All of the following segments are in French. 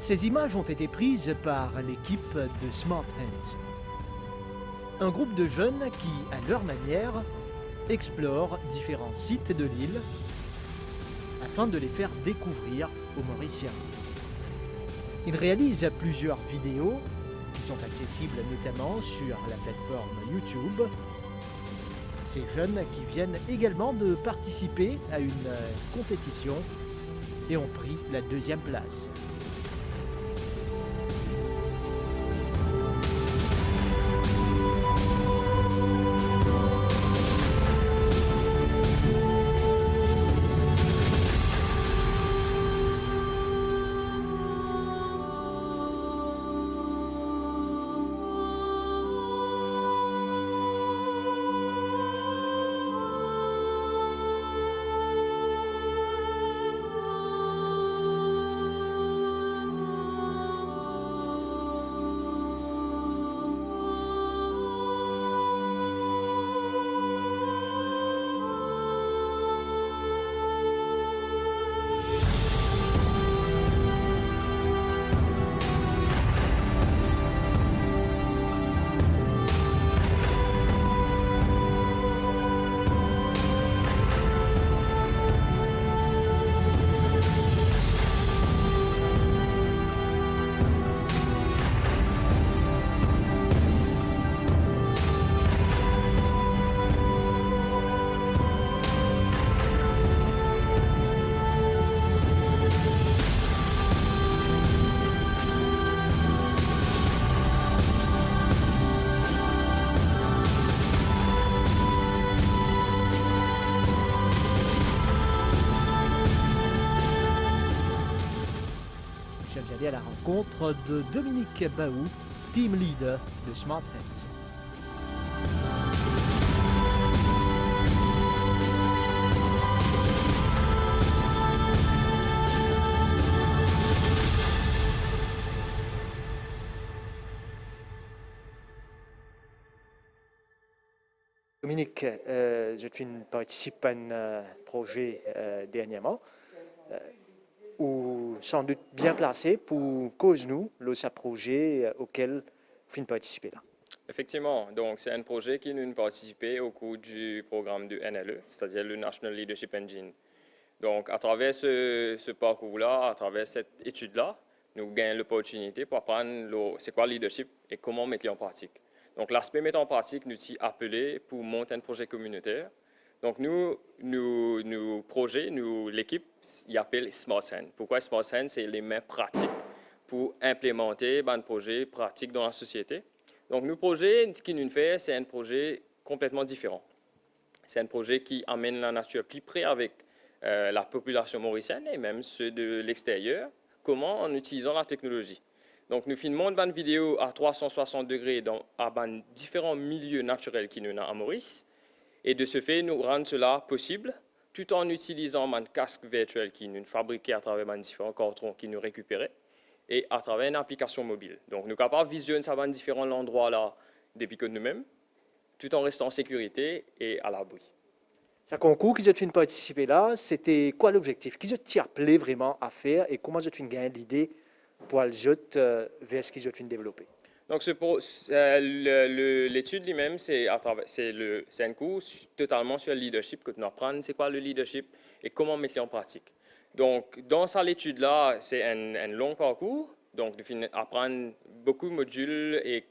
Ces images ont été prises par l'équipe de Smart Hands, un groupe de jeunes qui, à leur manière, explorent différents sites de l'île afin de les faire découvrir aux Mauriciens. Ils réalisent plusieurs vidéos qui sont accessibles notamment sur la plateforme YouTube. Ces jeunes qui viennent également de participer à une compétition et ont pris la 2e place. Nous sommes allés à la rencontre de Dominique Baou, team leader de Smart Hands. Dominique, je participe à un projet dernièrement. Ou sans doute bien placé pour cause nous, ce projet auquel vous participez là. Effectivement, donc c'est un projet qui nous participé au cours du programme du NLE, c'est-à-dire le National Leadership Engine. Donc à travers ce parcours-là, à travers cette étude-là, nous gagnons l'opportunité pour apprendre c'est quoi le leadership et comment mettre en pratique. Donc l'aspect mettre en pratique nous est appelé pour monter un projet communautaire. Donc l'équipe, il appelle Smart Hands. Pourquoi Smart Hands? C'est les mains pratiques pour implémenter un projet pratique dans la société. Donc le projet qui nous fait, c'est un projet complètement différent. C'est un projet qui amène la nature plus près avec la population mauricienne et même ceux de l'extérieur, comment en utilisant la technologie. Donc nous filmons une vidéo à 360 degrés à différents milieux naturels qui nous ont à Maurice. Et de ce fait, nous rendons cela possible tout en utilisant un casque virtuel qui nous fabriqué à travers différents cartons qui nous récupéraient et à travers une application mobile. Donc, nous sommes capables de visionner ça dans différents endroits là depuis que nous-mêmes, tout en restant en sécurité et à l'abri. Ce concours qui vous participer là, c'était quoi l'objectif? Qui vous appelé vraiment à faire et comment vous avez gagné l'idée pour aller vers ce qu'ils ont développé? Donc, l'étude lui-même, c'est un cours totalement sur le leadership que nous apprenons, c'est quoi le leadership et comment mettre en pratique. Donc, dans cette étude-là, c'est un long parcours, donc nous apprenons beaucoup de modules et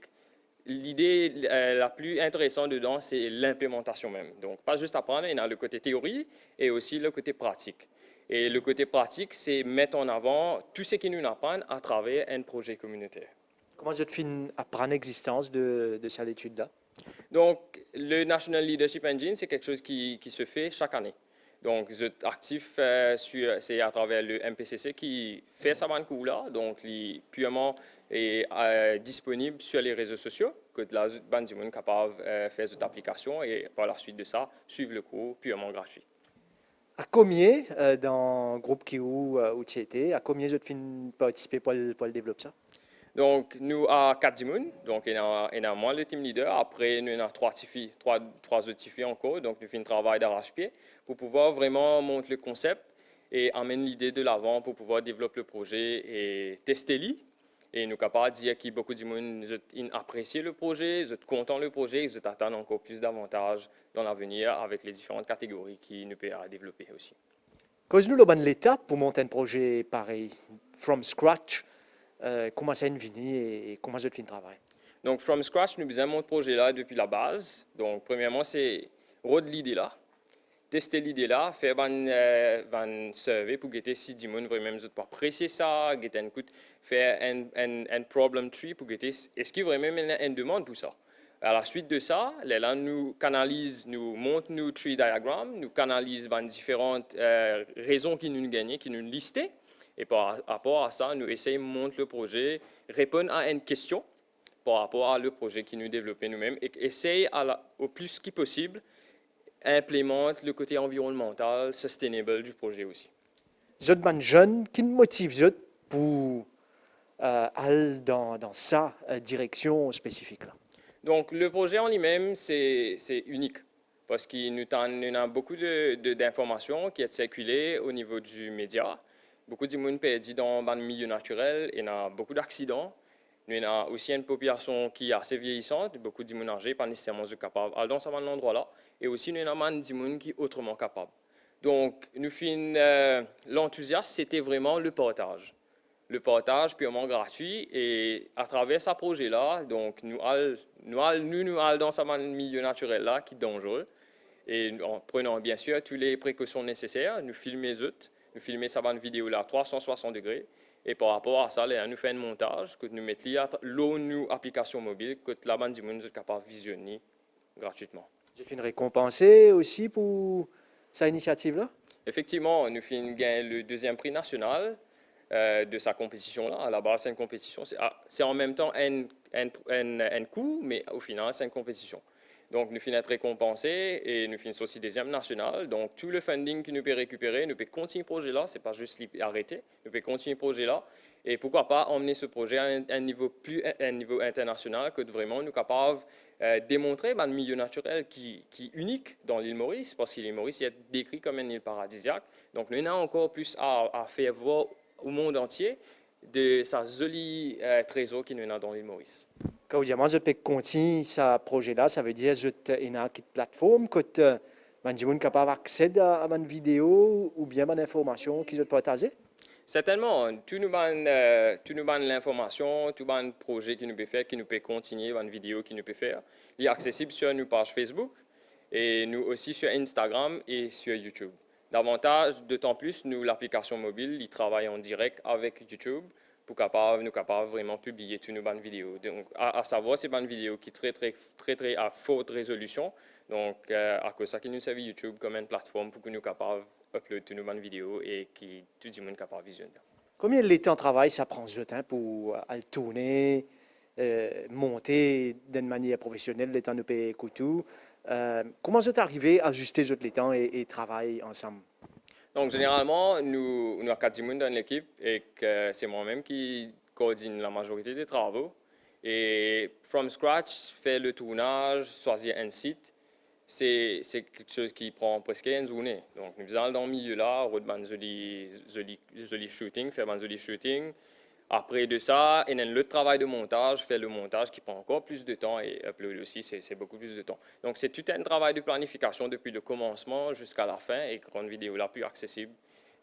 l'idée la plus intéressante dedans, c'est l'implémentation même. Donc, pas juste apprendre, il y a le côté théorie et aussi le côté pratique. Et le côté pratique, c'est mettre en avant tout ce qui nous apprend à travers un projet communautaire. Comment vous avez apprendre l'existence de cette étude-là? Donc, le National Leadership Engine, c'est quelque chose qui se fait chaque année. Donc, je suis actif, c'est à travers le MPCC qui fait ça cours-là. Donc, il purement est disponible sur les réseaux sociaux, que la bande du monde capable de faire cette application et par la suite de ça, suivre le cours purement gratuit. À combien dans le groupe qui où tu étais, à combien vous avez participé pour le développer ça? Donc, nous, à 4 personnes, donc il y a moi, le team leader. Après, nous avons trois autres filles encore. Donc, nous faisons un travail d'arrache-pied pour pouvoir vraiment montrer le concept et amène l'idée de l'avant pour pouvoir développer le projet et tester lui. Et nous sommes capables de dire que beaucoup de gens apprécient le projet, ils sont contents du projet, ils attendent encore plus d'avantages dans l'avenir avec les différentes catégories qui nous peuvent développer aussi. Cause-nous la bonne l'étape pour monter un projet pareil, from scratch, comment ça est venu et comment ça fait le travail? Donc, from scratch, nous faisons mon projet là depuis la base. Donc, premièrement, c'est rôde l'idée là, tester l'idée là, faire un survey pour guetter si du monde vraiment pas apprécier ça, guetter un coup, faire un problem tree pour guetter est-ce qu'il y a vraiment une demande pour ça. À la suite de ça, là, nous canalise, nous monte nos tree diagram, nous canalise différentes raisons qui nous gagnent, qui nous listent. Et par rapport à ça, nous essayons de monter le projet, répondre à une question par rapport à le projet qui nous développons nous-mêmes et essaye au plus qui possible implémente le côté environnemental, sustainable du projet aussi. Vous êtes un jeune qui nous motive pour aller dans sa direction spécifique là. Donc le projet en lui-même, c'est unique parce qu'il nous a beaucoup d'informations qui sont circulées au niveau du média. Beaucoup de monde perdu dans le milieu naturel et il y a beaucoup d'accidents. Nous avons aussi une population qui est assez vieillissante, beaucoup de monde âgés, pas nécessairement capables d'aller dans cet endroit-là. Et aussi, nous avons des gens qui sont autrement capables. Donc, l'enthousiasme, c'était vraiment le partage. Le partage purement gratuit. Et à travers ce projet-là, donc, nous allons dans ce milieu naturel-là qui est dangereux. Et en prenant bien sûr toutes les précautions nécessaires, nous filmons les autres, nous filmons cette vidéo-là à 360 degrés. Et par rapport à ça, là, nous faisons un montage, que nous mettons l'ONU application mobile, que la bande du monde est capable de visionner gratuitement. J'ai fait une récompensée aussi pour cette initiative-là? Effectivement, nous faisons gagner le deuxième prix national de sa compétition-là. À la base, c'est une compétition. C'est en même temps un coût, mais au final, c'est une compétition. Donc, nous finissons récompensés et nous finissons aussi deuxième national. Donc, tout le funding que nous pouvons récupérer, nous pouvons continuer le projet-là. Ce n'est pas juste arrêter. Nous pouvons continuer le projet-là. Et pourquoi pas emmener ce projet à un niveau international que vraiment nous sommes capables de démontrer le milieu naturel qui est unique dans l'île Maurice, parce que l'île Maurice est décrit comme une île paradisiaque. Donc, nous avons encore plus à faire voir au monde entier de sa jolie trésor qui nous a dans l'île Maurice. Quand vous dites continuer ce projet-là, ça veut dire que vous avez une plateforme que les gens sont capables d'accéder à une vidéo ou bien à une information qu'ils ont partagée? Certainement, tout nous donne l'information, tout le projet qui nous peut faire, qui nous peut continuer, une vidéo qui nous peut faire. Il est accessible sur nos pages Facebook et nous aussi sur Instagram et sur YouTube. Davantage, d'autant plus, l'application mobile, il travaille en direct avec YouTube pour nous capables vraiment publier toutes nos bonnes vidéos. Donc, à savoir, ces bonnes vidéos qui sont très à forte résolution. Donc, à cause de ça, qui nous servent YouTube comme une plateforme pour que nous capables upload toutes nos bonnes vidéos et que tout le monde est capable de visionner. Combien de temps de travail ça prend ce temps pour le tourner, monter d'une manière professionnelle, les temps de payer couteau? Comment vous êtes arrivé à ajuster les temps et travailler ensemble? Donc, généralement, nous avons 4 personnes dans l'équipe et c'est moi-même qui coordonne la majorité des travaux. Et from scratch, faire le tournage, choisir un site, c'est quelque chose qui prend presque une journée. Donc, nous allons dans le milieu-là, faire un joli shooting, faire un joli shooting. Après de ça, il y a le travail de montage, faire le montage qui prend encore plus de temps et upload aussi, c'est beaucoup plus de temps. Donc, c'est tout un travail de planification depuis le commencement jusqu'à la fin et rendre vidéo la plus accessible.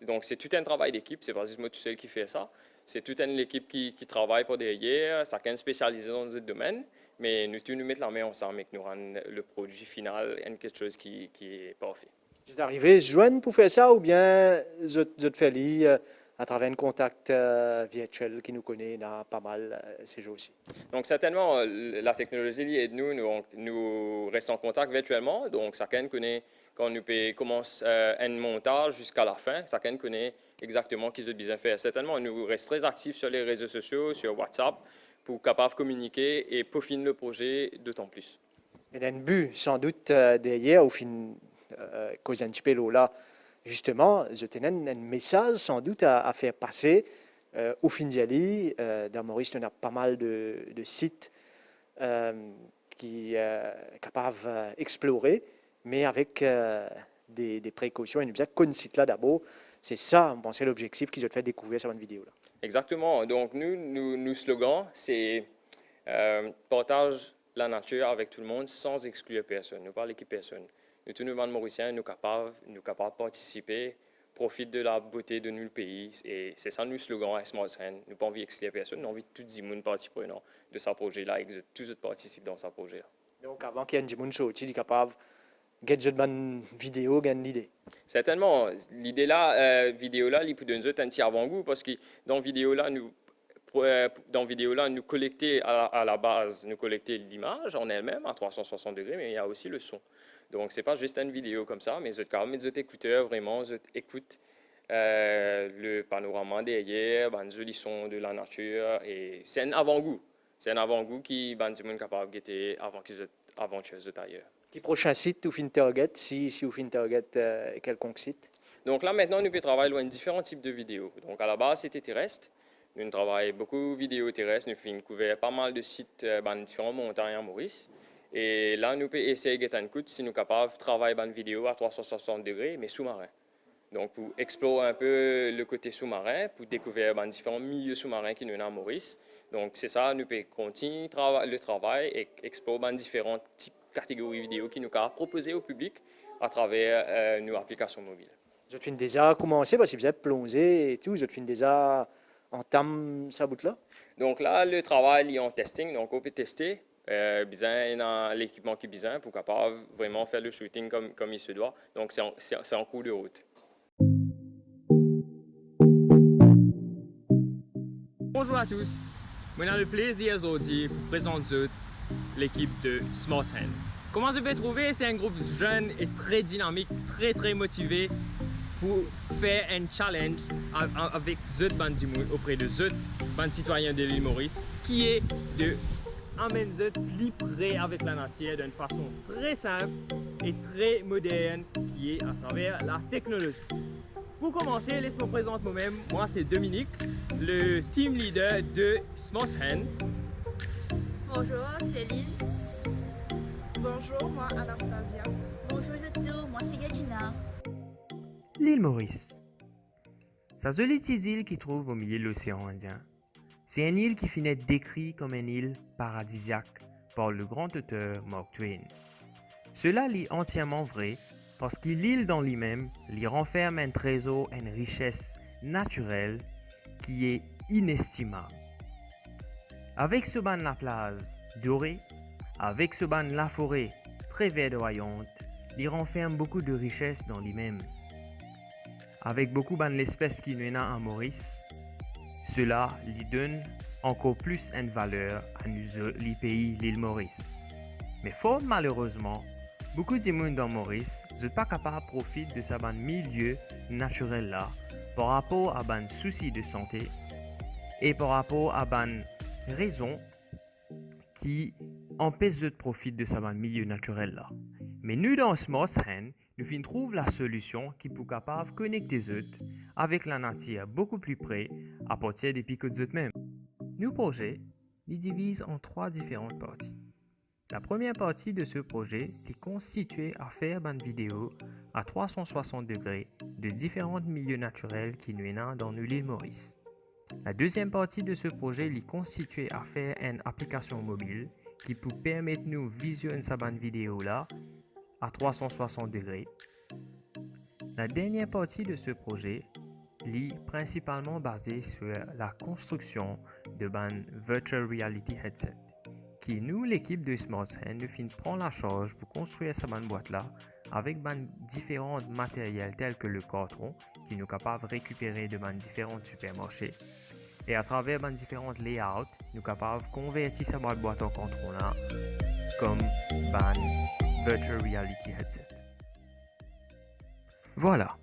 Donc, c'est tout un travail d'équipe, c'est pas juste moi tout seul qui fait ça. C'est toute une équipe qui travaille pour derrière, chacun spécialisé dans un domaine, mais nous tous nous mettons la main ensemble et que nous rendons le produit final quelque chose qui est parfait. Vous êtes arrivé à se joindre pour faire ça ou bien vous êtes fait à travers un contact virtuel qui nous connaît là, pas mal ces jours-ci? Donc, certainement, la technologie aide nous restons en contact virtuellement. Donc, chacun connaît, quand nous commençons un montage jusqu'à la fin, chacun connaît exactement ce qu'il a besoin de faire. Certainement, nous restons très actifs sur les réseaux sociaux, sur WhatsApp, pour capable communiquer et peaufiner le projet d'autant plus. Il y a un but, sans doute, derrière, au fin, cause un petit peu là. Justement, je tenais un message sans doute à faire passer au fin d'y dans Maurice, on a pas mal de sites qui sont capables d'explorer, mais avec des précautions. Et nous disons qu'un site là d'abord, C'est ça, bon, c'est l'objectif qu'ils ont fait découvrir sur une vidéo là. Exactement. Donc, nous slogan, c'est partage la nature avec tout le monde sans exclure personne. Nous parlons d'équipe personne. Nous, tous nous, Mauriciens, nous capables de participer, profiter de la beauté de notre pays. Et c'est ça notre slogan à Small Hand. Nous pas envie d'exclure personne, nous avons envie que tout le monde participe de ce projet-là et que tous les autres participent dans ce projet-là. Donc, avant qu'il y ait un monde sorti, il est capable de faire une bonne vidéo, gagner l'idée. Certainement. L'idée là, vidéo là, il peut donner un petit avant-goût parce que dans vidéo là, nous collecter à la base, nous collecter l'image en elle-même à 360 degrés, mais il y a aussi le son. Donc, ce n'est pas juste une vidéo comme ça, mais vous êtes écouteurs, vraiment, vous écoutez le panorama derrière, un joli son de la nature, et c'est un avant-goût. C'est un avant-goût qui est capable de guetter avant qu'ils soient aventureux ailleurs. Quel prochain site vous faites target, si vous faites target quelconque site? Donc là, maintenant, nous pouvons travailler sur différents types de vidéos. Donc, à la base, c'était terrestre. Nous travaillons beaucoup de vidéos terrestres. Nous faisons couvert pas mal de sites dans différentes montagnes en Maurice. Et là, nous pouvons essayer de faire si nous sommes capables de travailler dans une vidéo à 360 degrés, mais sous-marin. Donc, pour explorer un peu le côté sous-marin, pour découvrir différents milieux sous-marins qui nous ont en Maurice. Donc, c'est ça, nous pouvons continuer le travail et explorer différents types de catégories vidéo qui nous ont proposées au public à travers nos applications mobiles. Vous avez déjà commencé parce que vous êtes plongé et tout, vous avez déjà entamé sa bout-là? Donc là, le travail est en testing, donc on peut tester. Dans l'équipement qui est besoin pour capable vraiment faire le shooting comme il se doit. Donc c'est en cours de route. Bonjour à tous. Moi j'ai le plaisir aujourd'hui de vous présenter l'équipe de Small Hand. Comment je peux trouver? C'est un groupe jeune et très dynamique, très motivé pour faire un challenge avec Zut Bandimoun auprès de Zut, ban citoyen de l'île Maurice, qui est de amener Zut livré avec la nature d'une façon très simple et très moderne, qui est à travers la technologie. Pour commencer, laisse-moi présenter moi-même. Moi, c'est Dominique, le team leader de Small Hand. Bonjour, c'est Lise. Bonjour, moi Anastasia. Bonjour à tous, moi c'est Gagina. L'île Maurice. Sa jolie petite île qui trouve au milieu de l'océan Indien. C'est une île qui finit décrite comme une île paradisiaque par le grand auteur Mark Twain. Cela est entièrement vrai parce que l'île dans lui-même l'y renferme un trésor, une richesse naturelle qui est inestimable. Avec ce ban la plage dorée, avec ce ban la forêt très verdoyante, il renferme beaucoup de richesses dans lui-même. Avec beaucoup d'espèces qui nous en Maurice, cela lui donne encore plus une valeur à nous, les pays l'île Maurice. Mais fort malheureusement, beaucoup de monde dans Maurice ne sont pas capables de profiter de ce milieu naturel là par rapport à des soucis de santé et par rapport à des raisons qui empêchent de profiter de ce milieu naturel là. Mais nous dans Small Hand, nous trouvons la solution qui peut capable de connecter les autres avec la nature beaucoup plus près à partir des picots des autres mêmes. Nos projets les divisent en 3 différentes parties. La première partie de ce projet est constituée à faire une vidéo à 360 degrés de différents milieux naturels qui nous sont dans l'île Maurice. La deuxième partie de ce projet est constituée à faire une application mobile qui peut permettre nous de visionner cette vidéo là à 360 degrés. La dernière partie de ce projet est principalement basée sur la construction de ban Virtual Reality Headset qui nous, l'équipe de Small Hand, nous prend la charge pour construire cette boîte là avec différents matériels tels que le carton qui nous est capable de récupérer de différents supermarchés et à travers différents layouts nous sommes capables de convertir cette boîte en carton là comme Virtual Reality Headset. Voilà,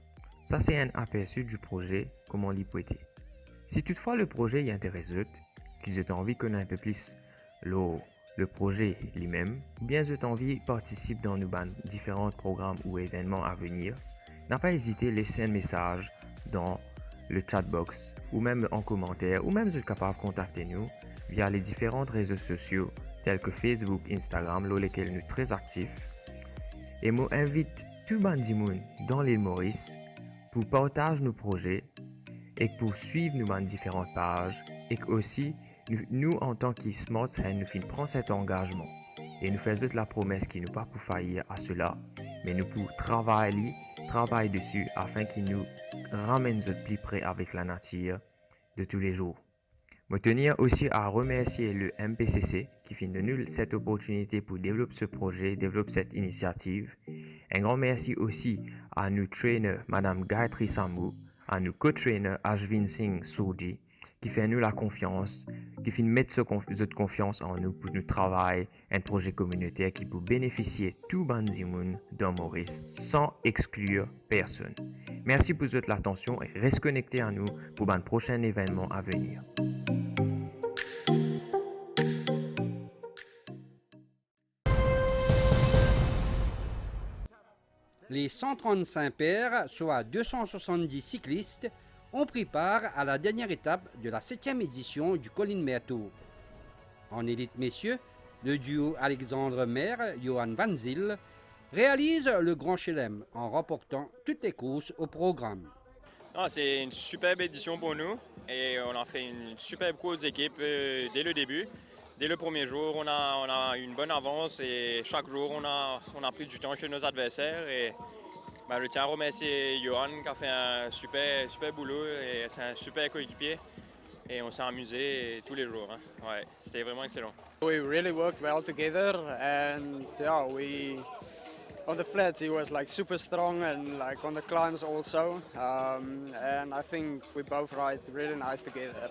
ça c'est un aperçu du projet, comment l'y peut être. Si toutefois le projet y intéresse, qu'ils ont envie de connaître un peu plus le projet lui-même, ou bien ils ont envie de participer dans nos différents programmes ou événements à venir, n'a pas hésité à laisser un message dans le chatbox ou même en commentaire, ou même vous êtes capable de contacter nous via les différents réseaux sociaux tels que Facebook, Instagram, dans lesquels nous sommes très actifs. Et moi invite tout le monde dans l'île Maurice pour partager nos projets et pour suivre nos différentes pages et aussi nous en tant que Smart Hands, nous prendre cet engagement et nous faisons la promesse qu'il nous pas pour faillir à cela, mais nous pour travailler dessus afin qu'il nous ramène plus près avec la nature de tous les jours. Je tenir aussi à remercier le MPCC qui fait de nous cette opportunité pour développer ce projet, développer cette initiative. Un grand merci aussi à nos trainers, Madame Gayatri Samou, à nos co-trainers Ashvin Singh Soudi, qui fait nous la confiance, qui fait mettre cette confiance en nous pour nous travailler un projet communautaire qui peut bénéficier tout Bandimoun dans Maurice sans exclure personne. Merci pour votre attention et restez connectés à nous pour un prochain événement à venir. Les 135 paires, soit 270 cyclistes, ont pris part à la dernière étape de la 7e édition du Colin Maire Tour. En élite messieurs, le duo Alexandre Maire, Johan Van Zyl, réalise le Grand Chelem en remportant toutes les courses au programme. C'est une superbe édition pour nous et on a fait une superbe course d'équipe dès le début. Dès le premier jour, on a une bonne avance et chaque jour, on a pris du temps chez nos adversaires. Et je tiens à remercier Johan qui a fait un super boulot et c'est un super coéquipier. Et on s'est amusé tous les jours. Ouais, c'était vraiment excellent. We really worked well together and on the flats he was super strong and on the climbs also. And I think we both ride really nice together.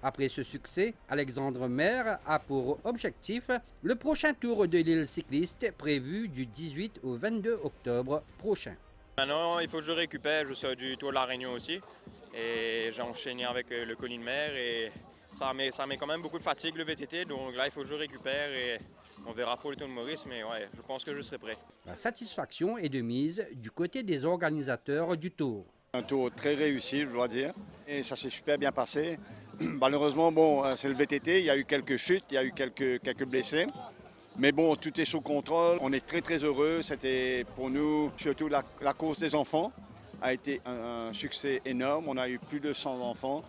Après ce succès, Alexandre Maire a pour objectif le prochain tour de l'île cycliste prévu du 18 au 22 octobre prochain. Maintenant, il faut que je récupère, je sors du Tour de la Réunion aussi et j'ai enchaîné avec le Colin Maire et ça met quand même beaucoup de fatigue le VTT, donc là il faut que je récupère et on verra pour le Tour de Maurice, mais ouais, je pense que je serai prêt. La satisfaction est de mise du côté des organisateurs du Tour. Un tour très réussi, je dois dire, et ça s'est super bien passé. Malheureusement, c'est le VTT, il y a eu quelques chutes, il y a eu quelques blessés. Mais bon, tout est sous contrôle, on est très heureux. C'était pour nous, surtout la course des enfants, a été un succès énorme. On a eu plus de 100 enfants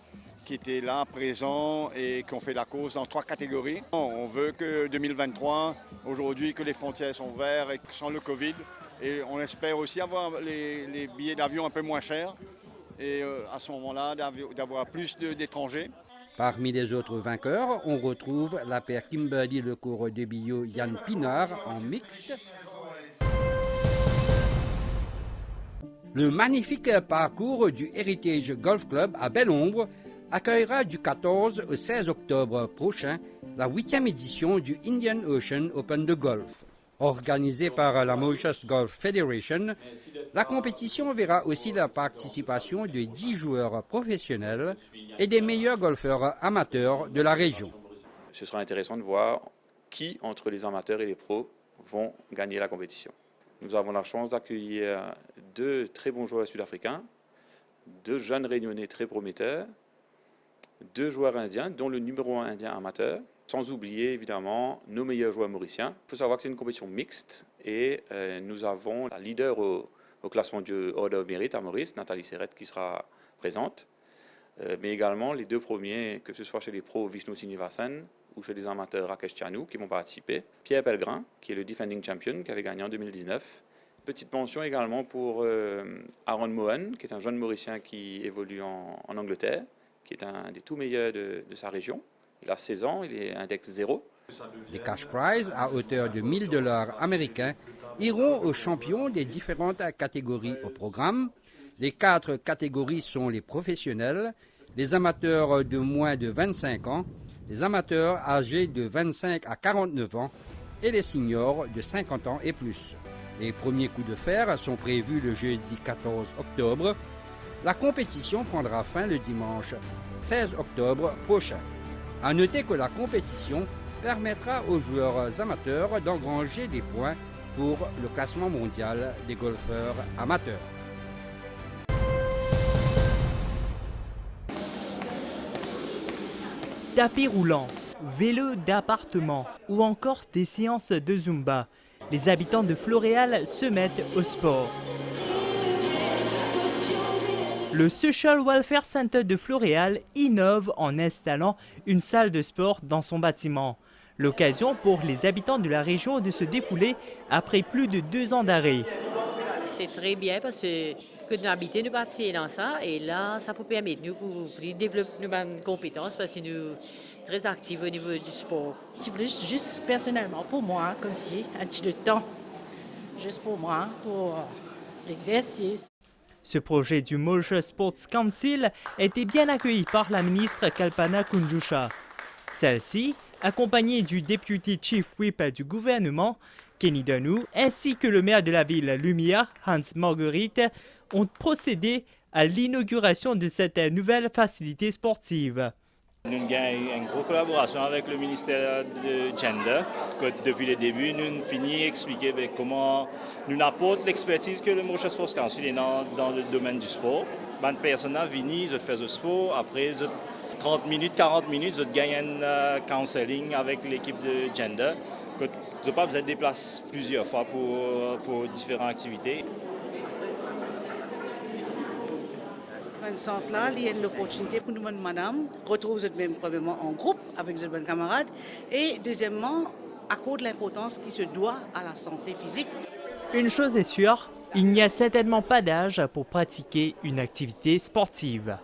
qui étaient là, présents et qui ont fait la course dans 3 catégories. On veut que 2023, aujourd'hui, que les frontières sont ouvertes et sans le Covid. Et on espère aussi avoir les billets d'avion un peu moins chers et à ce moment-là d'avoir plus d'étrangers. Parmi les autres vainqueurs, on retrouve la paire Kimberly Lecourt de Billot Yann Pinard en mixte. Le magnifique parcours du Heritage Golf Club à Belle-Ombre accueillera du 14 au 16 octobre prochain la 8e édition du Indian Ocean Open de golf. Organisée par la Mauritius Golf Federation, la compétition verra aussi la participation de 10 joueurs professionnels et des meilleurs golfeurs amateurs de la région. Ce sera intéressant de voir qui, entre les amateurs et les pros, vont gagner la compétition. Nous avons la chance d'accueillir 2 très bons joueurs sud-africains, 2 jeunes réunionnais très prometteurs, 2 joueurs indiens, dont le numéro 1 indien amateur, sans oublier évidemment nos meilleurs joueurs mauriciens. Il faut savoir que c'est une compétition mixte et nous avons la leader au classement du Order of Merit à Maurice, Nathalie Serrette, qui sera présente, mais également les 2 premiers, que ce soit chez les pros Vishnu Sinivasan ou chez les amateurs Rakesh Chanou qui vont participer. Pierre Pellegrin, qui est le defending champion, qui avait gagné en 2019. Petite mention également pour Aaron Mohan, qui est un jeune Mauricien qui évolue en Angleterre, qui est un des tout meilleurs de sa région. Il a 16 ans, il est index 0. Les cash prizes à hauteur de $1000 américains iront aux champions des différentes catégories au programme. Les 4 catégories sont les professionnels, les amateurs de moins de 25 ans, les amateurs âgés de 25 à 49 ans et les seniors de 50 ans et plus. Les premiers coups de fer sont prévus le jeudi 14 octobre. La compétition prendra fin le dimanche 16 octobre prochain. À noter que la compétition permettra aux joueurs amateurs d'engranger des points pour le classement mondial des golfeurs amateurs. Tapis roulant, vélo d'appartement ou encore des séances de Zumba, les habitants de Floréal se mettent au sport. Le Social Welfare Center de Floréal innove en installant une salle de sport dans son bâtiment. L'occasion pour les habitants de la région de se défouler après plus de 2 ans d'arrêt. C'est très bien parce que nous habitons, nous participons dans ça et là, ça peut permettre nous pour développer nos compétences parce que nous sommes très actifs au niveau du sport. Un petit plus, juste personnellement, pour moi, comme si, un petit de temps, juste pour moi, pour l'exercice. Ce projet du Moja Sports Council était bien accueilli par la ministre Kalpana Kunjusha. Celle-ci, accompagnée du député Chief Whip du gouvernement, Kenny Danou, ainsi que le maire de la ville, Lumia, Hans Marguerite, ont procédé à l'inauguration de cette nouvelle facilité sportive. Nous avons une grosse collaboration avec le ministère de Gender. Depuis le début, nous avons fini d'expliquer comment nous apportons l'expertise que le Moja Sports Council est dans le domaine du sport. Les personnes viennent, ils font du sport, après 30 minutes, 40 minutes, ils gagnent un counseling avec l'équipe de Gender. Ils n'ont pas besoin de déplacer plusieurs fois pour différentes activités. Un centre là, il y a l'opportunité pour nous, madame, retrouver même premièrement en groupe avec ses bonnes camarades et deuxièmement, à cause de l'importance qui se doit à la santé physique. Une chose est sûre, il n'y a certainement pas d'âge pour pratiquer une activité sportive.